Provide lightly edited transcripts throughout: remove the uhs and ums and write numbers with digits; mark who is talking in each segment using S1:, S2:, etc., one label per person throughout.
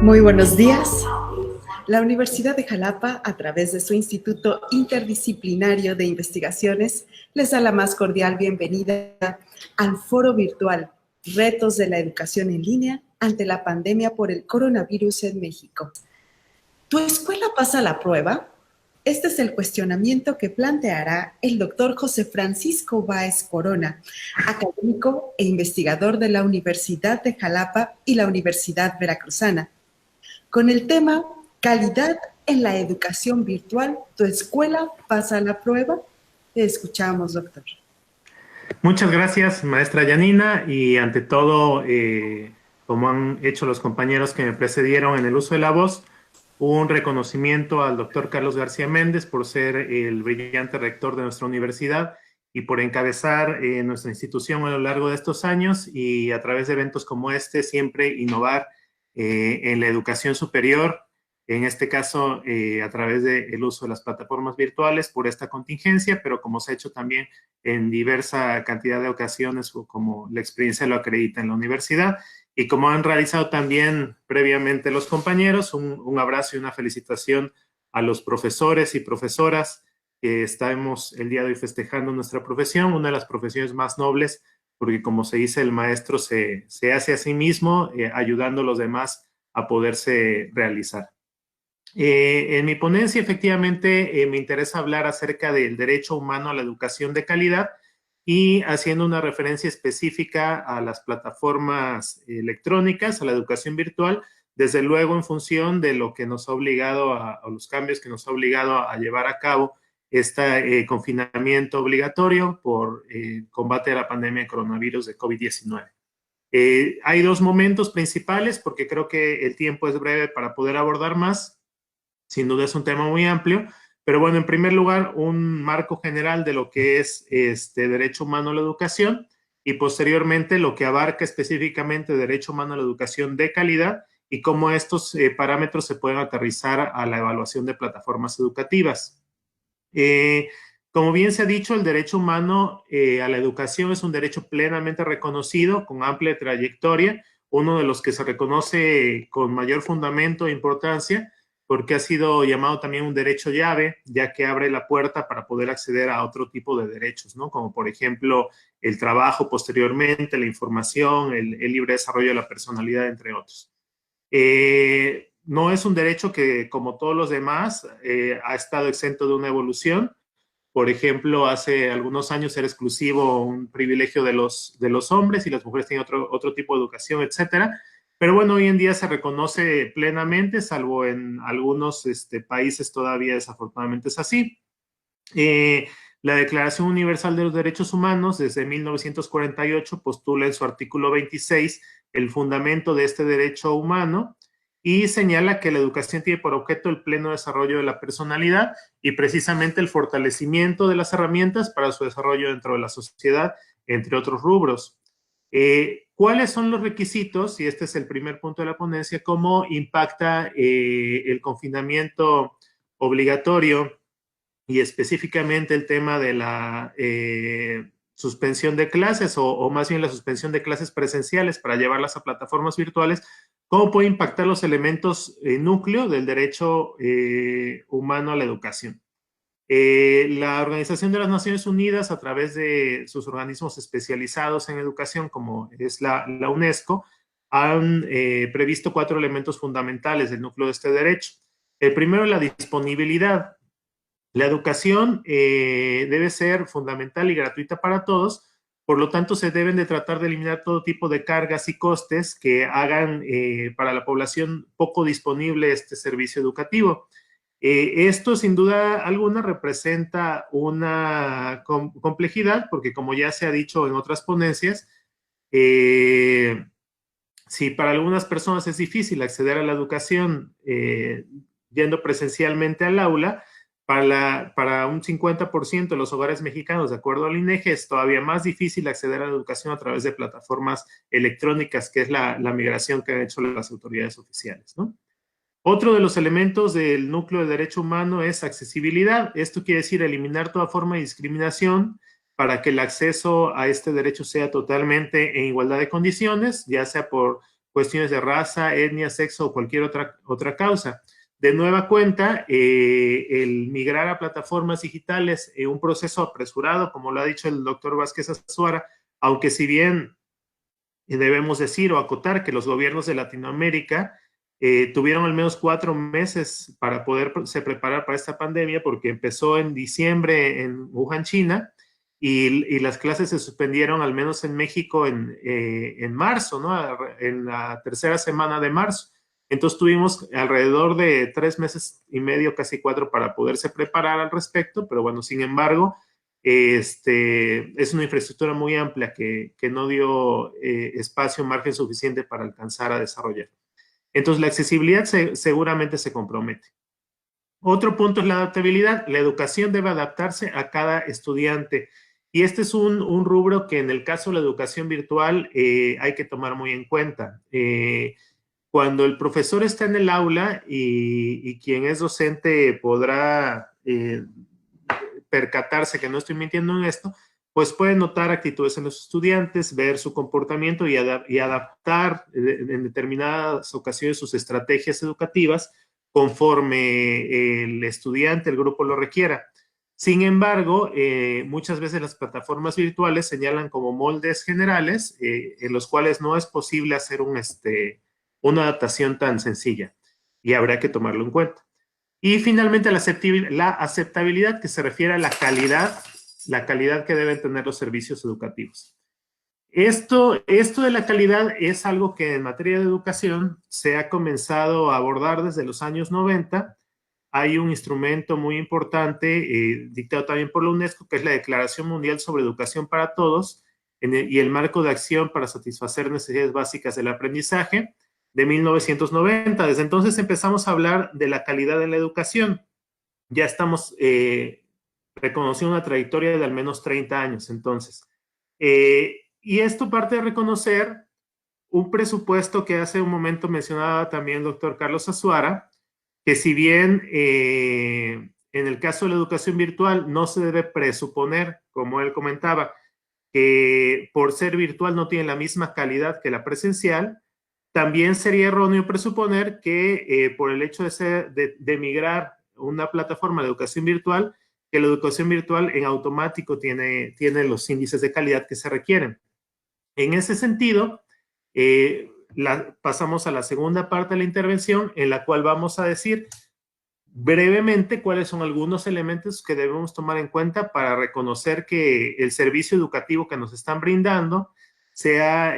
S1: Muy buenos días. La Universidad de Jalapa, a través de su Instituto Interdisciplinario de Investigaciones, les da la más cordial bienvenida al foro virtual Retos de la Educación en Línea ante la pandemia por el coronavirus en México. ¿Tu escuela pasa la prueba? Este es el cuestionamiento que planteará el doctor José Francisco Báez Corona, académico e investigador de la Universidad de Jalapa y la Universidad Veracruzana, con el tema Calidad en la educación virtual. ¿Tu escuela pasa la prueba? Te escuchamos, doctor.
S2: Muchas gracias, maestra Yanina, y ante todo, como han hecho los compañeros que me precedieron en el uso de la voz, un reconocimiento al doctor Carlos García Méndez por ser el brillante rector de nuestra universidad y por encabezar nuestra institución a lo largo de estos años y a través de eventos como este siempre innovar en la educación superior, en este caso a través del uso de las plataformas virtuales por esta contingencia, pero como se ha hecho también en diversa cantidad de ocasiones, como la experiencia lo acredita en la universidad, y como han realizado también previamente los compañeros, un abrazo y una felicitación a los profesores y profesoras que estamos el día de hoy festejando nuestra profesión, una de las profesiones más nobles, porque como se dice, el maestro se hace a sí mismo, ayudando a los demás a poderse realizar. En mi ponencia, efectivamente, me interesa hablar acerca del derecho humano a la educación de calidad y haciendo una referencia específica a las plataformas electrónicas, a la educación virtual, desde luego en función de lo que nos ha obligado a los cambios que nos ha obligado a llevar a cabo este confinamiento obligatorio por combate a la pandemia de coronavirus de COVID-19. Hay dos momentos principales porque creo que el tiempo es breve para poder abordar más. Sin duda es un tema muy amplio, pero bueno, en primer lugar, un marco general de lo que es derecho humano a la educación y posteriormente lo que abarca específicamente derecho humano a la educación de calidad y cómo estos parámetros se pueden aterrizar a la evaluación de plataformas educativas. Como bien se ha dicho, el derecho humano a la educación es un derecho plenamente reconocido, con amplia trayectoria, uno de los que se reconoce con mayor fundamento e importancia, porque ha sido llamado también un derecho llave, ya que abre la puerta para poder acceder a otro tipo de derechos, ¿no? Como por ejemplo el trabajo posteriormente, la información, el libre desarrollo de la personalidad, entre otros. No es un derecho que, como todos los demás, ha estado exento de una evolución. Por ejemplo, hace algunos años era exclusivo un privilegio de los hombres y las mujeres tienen otro tipo de educación, etcétera. Pero bueno, hoy en día se reconoce plenamente, salvo en algunos países todavía desafortunadamente es así. La Declaración Universal de los Derechos Humanos desde 1948 postula en su artículo 26 el fundamento de este derecho humano y señala que la educación tiene por objeto el pleno desarrollo de la personalidad y precisamente el fortalecimiento de las herramientas para su desarrollo dentro de la sociedad, entre otros rubros. ¿Cuáles son los requisitos? Y este es el primer punto de la ponencia, ¿cómo impacta el confinamiento obligatorio y específicamente el tema de la suspensión de clases o más bien la suspensión de clases presenciales para llevarlas a plataformas virtuales? ¿Cómo puede impactar los elementos núcleo del derecho humano a la educación? La Organización de las Naciones Unidas, a través de sus organismos especializados en educación, como es la UNESCO, han previsto 4 elementos fundamentales del núcleo de este derecho. El primero es la disponibilidad. La educación debe ser fundamental y gratuita para todos, por lo tanto se deben de tratar de eliminar todo tipo de cargas y costes que hagan para la población poco disponible este servicio educativo. Esto sin duda alguna representa una complejidad porque como ya se ha dicho en otras ponencias, si para algunas personas es difícil acceder a la educación yendo presencialmente al aula, para un 50% de los hogares mexicanos, de acuerdo al INEGI, es todavía más difícil acceder a la educación a través de plataformas electrónicas, que es la migración que han hecho las autoridades oficiales, ¿no? Otro de los elementos del núcleo de derecho humano es accesibilidad. Esto quiere decir eliminar toda forma de discriminación para que el acceso a este derecho sea totalmente en igualdad de condiciones, ya sea por cuestiones de raza, etnia, sexo o cualquier otra causa. De nueva cuenta, el migrar a plataformas digitales es un proceso apresurado, como lo ha dicho el doctor Vázquez Azuara, aunque si bien debemos decir o acotar que los gobiernos de Latinoamérica tuvieron al menos 4 meses para poderse preparar para esta pandemia, porque empezó en diciembre en Wuhan, China, y las clases se suspendieron al menos en México en marzo, ¿no? En la tercera semana de marzo. Entonces tuvimos alrededor de 3 meses y medio, casi 4, para poderse preparar al respecto, pero bueno, sin embargo, es una infraestructura muy amplia que no dio espacio, margen suficiente para alcanzar a desarrollar. Entonces, la accesibilidad seguramente se compromete. Otro punto es la adaptabilidad. La educación debe adaptarse a cada estudiante. Y este es un rubro que en el caso de la educación virtual hay que tomar muy en cuenta. Cuando el profesor está en el aula y quien es docente podrá percatarse que no estoy mintiendo en esto, pues puede notar actitudes en los estudiantes, ver su comportamiento y adaptar en determinadas ocasiones sus estrategias educativas conforme el estudiante, el grupo lo requiera. Sin embargo, muchas veces las plataformas virtuales señalan como moldes generales en los cuales no es posible hacer una adaptación tan sencilla y habrá que tomarlo en cuenta. Y finalmente la aceptabilidad, que se refiere a la calidad que deben tener los servicios educativos. Esto de la calidad es algo que en materia de educación se ha comenzado a abordar desde los años 90. Hay un instrumento muy importante, dictado también por la UNESCO, que es la Declaración Mundial sobre Educación para Todos y el marco de acción para satisfacer necesidades básicas del aprendizaje de 1990. Desde entonces empezamos a hablar de la calidad en la educación. Ya estamos reconociendo una trayectoria de al menos 30 años, entonces. Y esto parte de reconocer un presupuesto que hace un momento mencionaba también el doctor Carlos Azuara, que si bien en el caso de la educación virtual no se debe presuponer, como él comentaba, que por ser virtual no tiene la misma calidad que la presencial, también sería erróneo presuponer que por el hecho de migrar una plataforma de educación virtual, que la educación virtual en automático tiene los índices de calidad que se requieren. En ese sentido, pasamos a la segunda parte de la intervención, en la cual vamos a decir brevemente cuáles son algunos elementos que debemos tomar en cuenta para reconocer que el servicio educativo que nos están brindando, sea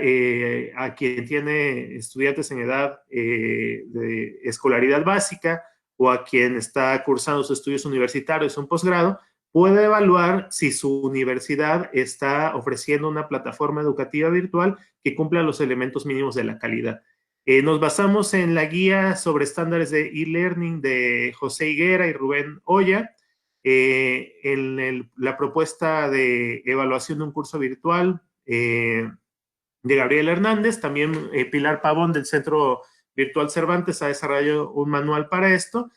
S2: a quien tiene estudiantes en edad de escolaridad básica o a quien está cursando sus estudios universitarios o un posgrado, puede evaluar si su universidad está ofreciendo una plataforma educativa virtual que cumpla los elementos mínimos de la calidad. Nos basamos en la guía sobre estándares de e-learning de José Higuera y Rubén Oya, en la propuesta de evaluación de un curso virtual de Gabriel Hernández. También Pilar Pavón del Centro Virtual Cervantes ha desarrollado un manual para esto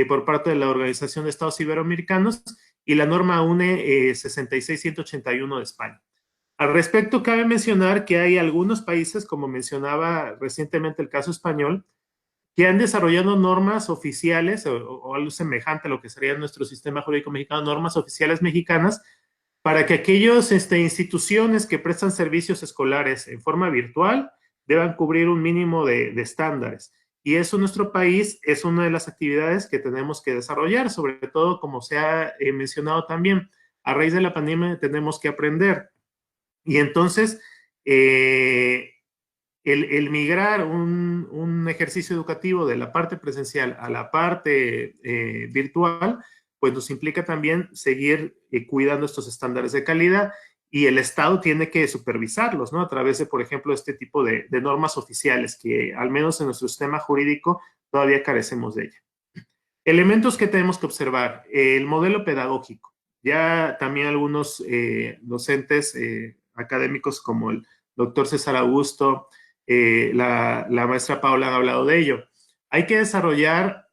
S2: por parte de la Organización de Estados Iberoamericanos y la norma UNE 66181 de España. Al respecto, cabe mencionar que hay algunos países, como mencionaba recientemente el caso español, que han desarrollado normas oficiales o algo semejante a lo que sería nuestro sistema jurídico mexicano, normas oficiales mexicanas, para que aquellas instituciones que prestan servicios escolares en forma virtual deban cubrir un mínimo de estándares. Y eso en nuestro país es una de las actividades que tenemos que desarrollar, sobre todo, como se ha mencionado también, a raíz de la pandemia tenemos que aprender. Y entonces, el migrar un ejercicio educativo de la parte presencial a la parte virtual, pues nos implica también seguir cuidando estos estándares de calidad, y el Estado tiene que supervisarlos, ¿no? A través de, por ejemplo, este tipo de normas oficiales que, al menos en nuestro sistema jurídico, todavía carecemos de ella. Elementos que tenemos que observar. El modelo pedagógico. Ya también algunos docentes académicos como el doctor César Augusto, la maestra Paula han hablado de ello. Hay que desarrollar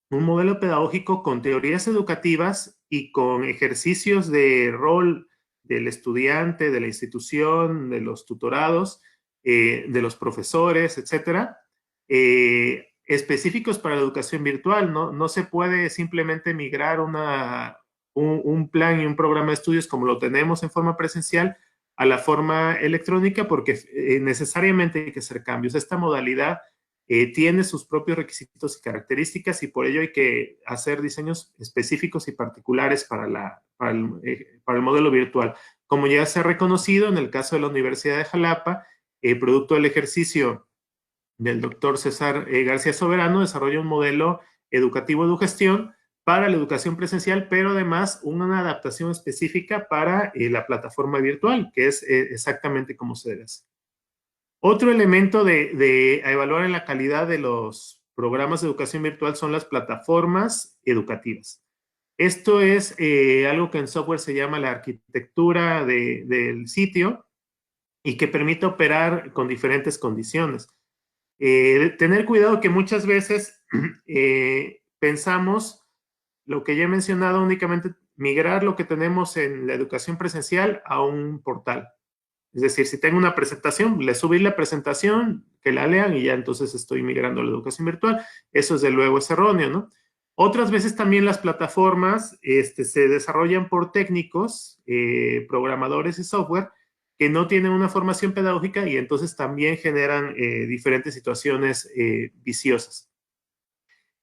S2: un modelo pedagógico con teorías educativas y con ejercicios de rol del estudiante, de la institución, de los tutorados, de los profesores, etcétera, específicos para la educación virtual. No se puede simplemente migrar un plan y un programa de estudios como lo tenemos en forma presencial a la forma electrónica, porque necesariamente hay que hacer cambios. Esta modalidad tiene sus propios requisitos y características, y por ello hay que hacer diseños específicos y particulares para el modelo virtual. Como ya se ha reconocido en el caso de la Universidad de Jalapa, producto del ejercicio del doctor César García Soberano, desarrolla un modelo educativo de gestión para la educación presencial, pero además una adaptación específica para la plataforma virtual, que es exactamente como se debe hacer. Otro elemento de evaluar en la calidad de los programas de educación virtual son las plataformas educativas. Esto es algo que en software se llama la arquitectura del sitio y que permite operar con diferentes condiciones. Tener cuidado que muchas veces pensamos, lo que ya he mencionado, únicamente migrar lo que tenemos en la educación presencial a un portal. Es decir, si tengo una presentación, le subí la presentación, que la lean y ya entonces estoy migrando a la educación virtual. Eso desde luego es erróneo, ¿no? Otras veces también las plataformas se desarrollan por técnicos, programadores y software que no tienen una formación pedagógica y entonces también generan diferentes situaciones viciosas.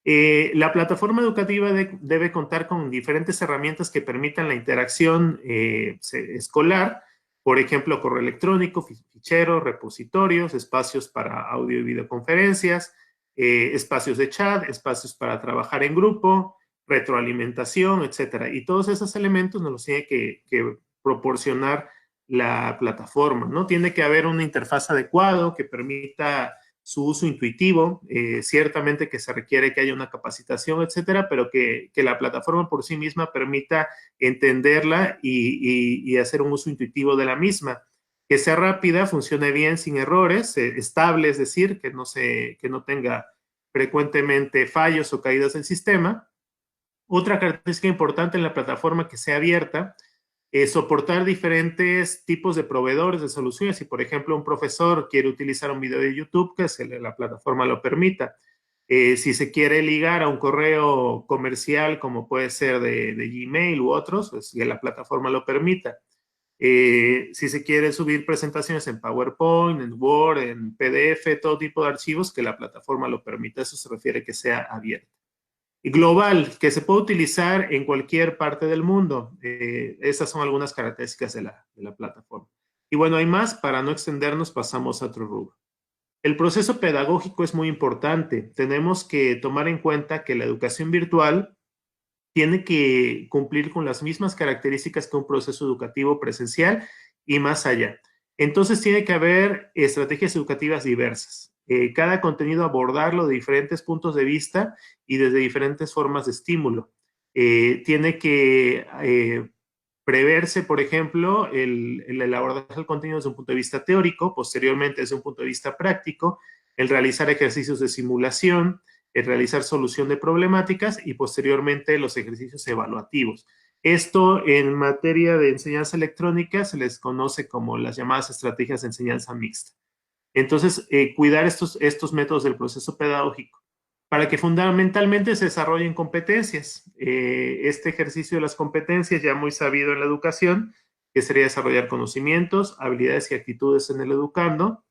S2: La plataforma educativa debe contar con diferentes herramientas que permitan la interacción escolar, por ejemplo, correo electrónico, ficheros, repositorios, espacios para audio y videoconferencias, espacios de chat, espacios para trabajar en grupo, retroalimentación, etcétera. Y todos esos elementos nos los tiene que proporcionar la plataforma, ¿no? Tiene que haber una interfaz adecuada que permita su uso intuitivo, ciertamente que se requiere que haya una capacitación, etcétera, pero que la plataforma por sí misma permita entenderla y hacer un uso intuitivo de la misma. Que sea rápida, funcione bien sin errores, estable, es decir, que no tenga frecuentemente fallos o caídas del sistema. Otra característica importante en la plataforma, que sea abierta, soportar diferentes tipos de proveedores de soluciones. Si, por ejemplo, un profesor quiere utilizar un video de YouTube, que la plataforma lo permita. Si se quiere ligar a un correo comercial, como puede ser de Gmail u otros, pues que la plataforma lo permita. Si se quiere subir presentaciones en PowerPoint, en Word, en PDF, todo tipo de archivos, que la plataforma lo permita. Eso se refiere que sea abierta. Global, que se puede utilizar en cualquier parte del mundo. Esas son algunas características de la plataforma. Y bueno, hay más. Para no extendernos, pasamos a otro rubro. El proceso pedagógico es muy importante. Tenemos que tomar en cuenta que la educación virtual tiene que cumplir con las mismas características que un proceso educativo presencial y más allá. Entonces tiene que haber estrategias educativas diversas. Cada contenido abordarlo de diferentes puntos de vista y desde diferentes formas de estímulo. Tiene que preverse, por ejemplo, el abordar el contenido desde un punto de vista teórico, posteriormente desde un punto de vista práctico, el realizar ejercicios de simulación, el realizar solución de problemáticas y posteriormente los ejercicios evaluativos. Esto en materia de enseñanza electrónica se les conoce como las llamadas estrategias de enseñanza mixta. Entonces, cuidar estos métodos del proceso pedagógico para que fundamentalmente se desarrollen competencias. Este ejercicio de las competencias, ya muy sabido en la educación, que sería desarrollar conocimientos, habilidades y actitudes en el educando,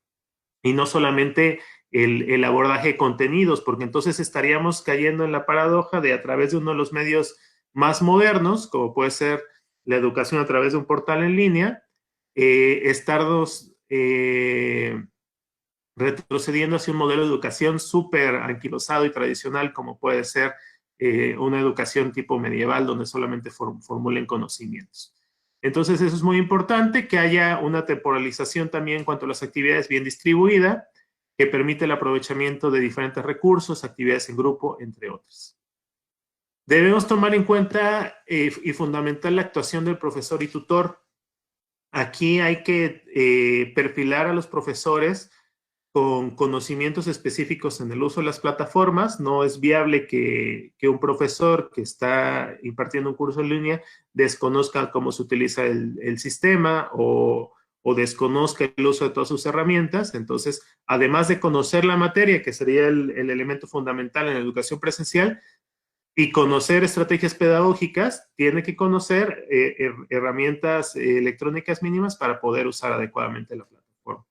S2: y no solamente el abordaje de contenidos, porque entonces estaríamos cayendo en la paradoja de, a través de uno de los medios más modernos, como puede ser la educación a través de un portal en línea, estarnos retrocediendo hacia un modelo de educación súper anquilosado y tradicional, como puede ser una educación tipo medieval, donde solamente formulen conocimientos. Entonces, eso es muy importante, que haya una temporalización también en cuanto a las actividades bien distribuida, que permite el aprovechamiento de diferentes recursos, actividades en grupo, entre otras. Debemos tomar en cuenta y fundamentar la actuación del profesor y tutor. Aquí hay que perfilar a los profesores con conocimientos específicos en el uso de las plataformas. No es viable que un profesor que está impartiendo un curso en línea desconozca cómo se utiliza el sistema o o desconozca el uso de todas sus herramientas. Entonces, además de conocer la materia, que sería el elemento fundamental en la educación presencial, y conocer estrategias pedagógicas, tiene que conocer herramientas electrónicas mínimas para poder usar adecuadamente la plataforma.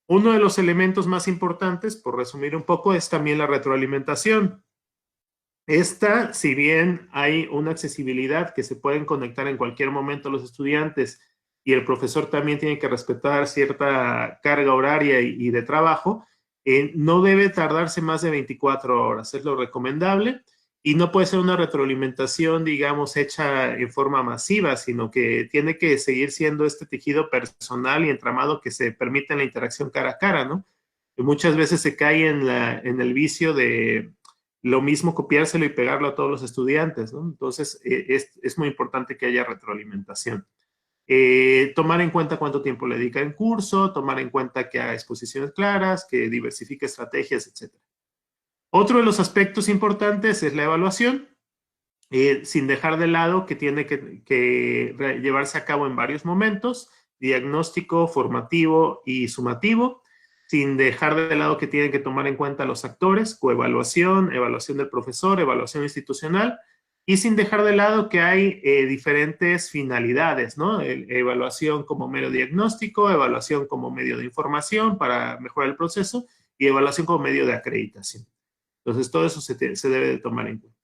S2: Uno de los elementos más importantes, por resumir un poco, es también la retroalimentación. Esta, si bien hay una accesibilidad que se pueden conectar en cualquier momento los estudiantes y el profesor también tiene que respetar cierta carga horaria y de trabajo, no debe tardarse más de 24 horas, es lo recomendable. Y no puede ser una retroalimentación, digamos, hecha en forma masiva, sino que tiene que seguir siendo este tejido personal y entramado que se permite la interacción cara a cara, ¿no? Y muchas veces se cae en el vicio de lo mismo copiárselo y pegarlo a todos los estudiantes, ¿no? Entonces, es muy importante que haya retroalimentación. Tomar en cuenta cuánto tiempo le dedica en curso, tomar en cuenta que haga exposiciones claras, que diversifique estrategias, etc. Otro de los aspectos importantes es la evaluación, sin dejar de lado que tiene que llevarse a cabo en varios momentos, diagnóstico, formativo y sumativo, sin dejar de lado que tienen que tomar en cuenta los actores, coevaluación, evaluación del profesor, evaluación institucional, y sin dejar de lado que hay diferentes finalidades, ¿no? Evaluación como mero diagnóstico, evaluación como medio de información para mejorar el proceso y evaluación como medio de acreditación. Entonces, todo eso se debe de tomar en cuenta.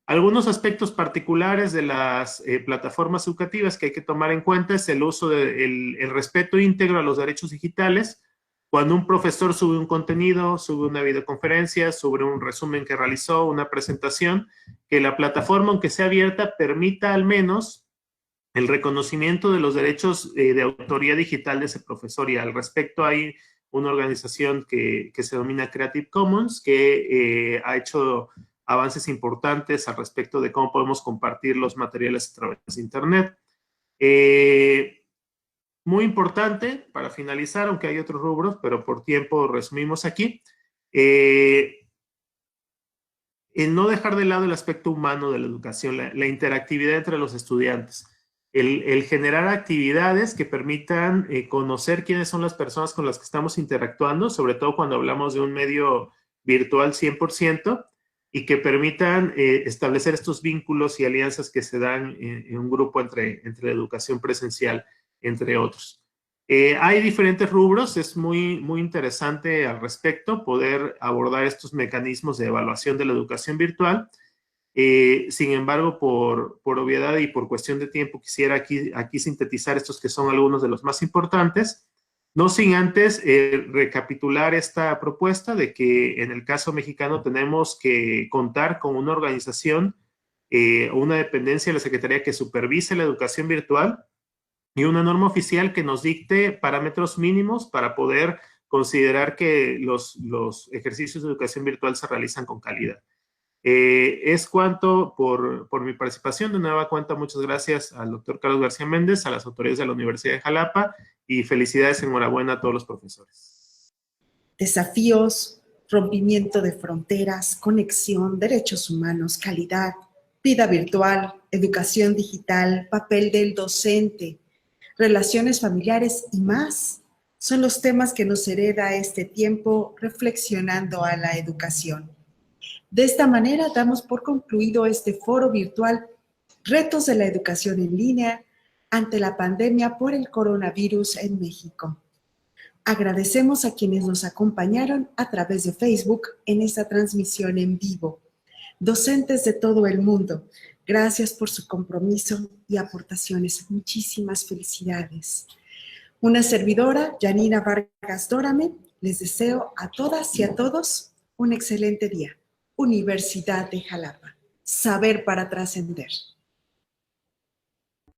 S2: Algunos aspectos particulares de las plataformas educativas que hay que tomar en cuenta es el uso del respeto íntegro a los derechos digitales. Cuando un profesor sube un contenido, sube una videoconferencia, sube un resumen que realizó, una presentación, que la plataforma, aunque sea abierta, permita al menos el reconocimiento de los derechos de autoría digital de ese profesor. Y al respecto hay una organización que se denomina Creative Commons, que ha hecho avances importantes al respecto de cómo podemos compartir los materiales a través de Internet. Muy importante, para finalizar, aunque hay otros rubros, pero por tiempo resumimos aquí, en no dejar de lado el aspecto humano de la educación, la interactividad entre los estudiantes. El generar actividades que permitan conocer quiénes son las personas con las que estamos interactuando, sobre todo cuando hablamos de un medio virtual 100%, y que permitan establecer estos vínculos y alianzas que se dan en un grupo entre la educación presencial, entre otros. Hay diferentes rubros, es muy interesante al respecto poder abordar estos mecanismos de evaluación de la educación virtual. Sin embargo, por obviedad y por cuestión de tiempo, quisiera aquí sintetizar estos que son algunos de los más importantes, no sin antes recapitular esta propuesta de que en el caso mexicano tenemos que contar con una organización o una dependencia de la Secretaría que supervise la educación virtual y una norma oficial que nos dicte parámetros mínimos para poder considerar que los ejercicios de educación virtual se realizan con calidad. Es cuanto por mi participación. De nueva cuenta, muchas gracias al doctor Carlos García Méndez, a las autoridades de la Universidad de Jalapa y felicidades, enhorabuena a todos los profesores.
S1: Desafíos, rompimiento de fronteras, conexión, derechos humanos, calidad, vida virtual, educación digital, papel del docente, relaciones familiares y más son los temas que nos hereda este tiempo reflexionando a la educación. De esta manera damos por concluido este foro virtual Retos de la educación en línea ante la pandemia por el coronavirus en México. Agradecemos a quienes nos acompañaron a través de Facebook en esta transmisión en vivo. Docentes de todo el mundo, gracias por su compromiso y aportaciones. Muchísimas felicidades. Una servidora, Janina Vargas Dórame, les deseo a todas y a todos un excelente día. Universidad de Jalapa. Saber para trascender.